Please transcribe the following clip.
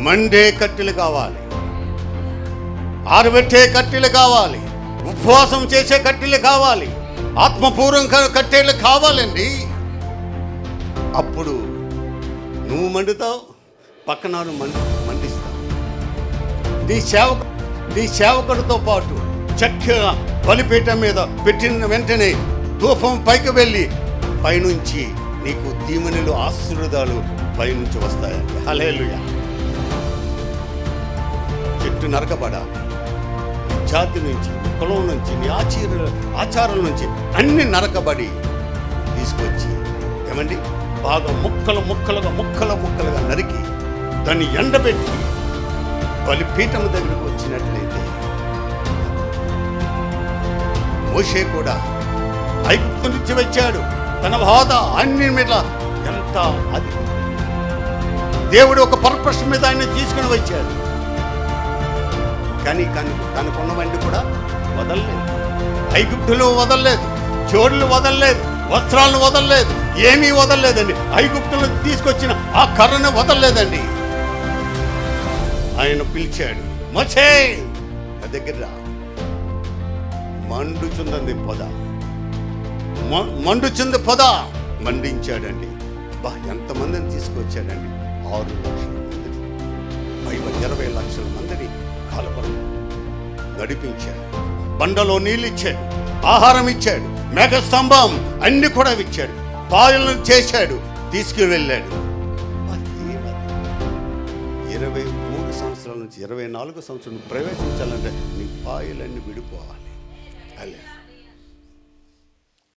Monday కట్టెలు కావాలి, ఆరబెట్టే కట్టెలు కావాలి, ఉపవాసం చేసే కట్టెలు కావాలి, ఆత్మపూర్వం కట్టెలు కావాలండి. అప్పుడు నువ్వు మండుతావు, పక్కన మండిస్తావు. నీ సేవకుడితో పాటు చక్కగా బలిపీఠం మీద పెట్టిన వెంటనే ధూపం పైకి వెళ్ళి పైనుంచి నీకు దీవెనలు ఆశీర్వాదాలు పైనుంచి వస్తాయండి. హల్లెలూయా. చెట్టు నరకబడాలి, జాతి నుంచి, కులం నుంచి, నీ ఆచారాల నుంచి అన్ని నరకబడి తీసుకొచ్చి ఏమండి బాగా ముక్కలుగా నరికి దాన్ని ఎండబెట్టి బలిపీఠం దగ్గరికి వచ్చినట్లయితే, మోషే కూడా ఐగుప్తు నుంచి వచ్చాడు, తన బాధ అన్ని మీద ఎంత అది దేవుడు ఒక పర్పస్ మీద ఆయన తీసుకుని వచ్చాడు. కానీ తనకున్నవన్నీ కూడా వదలలేదు. ఐగుప్తులు వదలలేదు, చోడులు వదలలేదు, వస్త్రాలను వదలలేదు, ఏమీ వదలలేదండి. ఐగుప్తులు తీసుకొచ్చిన ఆ కర్రను వదలలేదండి. ఆయన పిలిచాడు, మోషే నా దగ్గర మండుచుంది పొద మండించాడండి. ఎంతమందిని తీసుకొచ్చాడండి? 6 లక్షల మందిని, 20 లక్షల మందిని కాలపరం నడిపించాడు. బండలో నీళ్ళు ఇచ్చాడు, ఆహారం ఇచ్చాడు, మేఘస్తంభం అన్ని కూడా ఇచ్చాడు, పాయలను చేశాడు, తీసుకువెళ్ళాడు. 23 సంవత్సరాల నుంచి 24 సంవత్సరాలు ప్రవేశించాలంటే నీ పాయలన్నీ విడిపోవాలి. అలే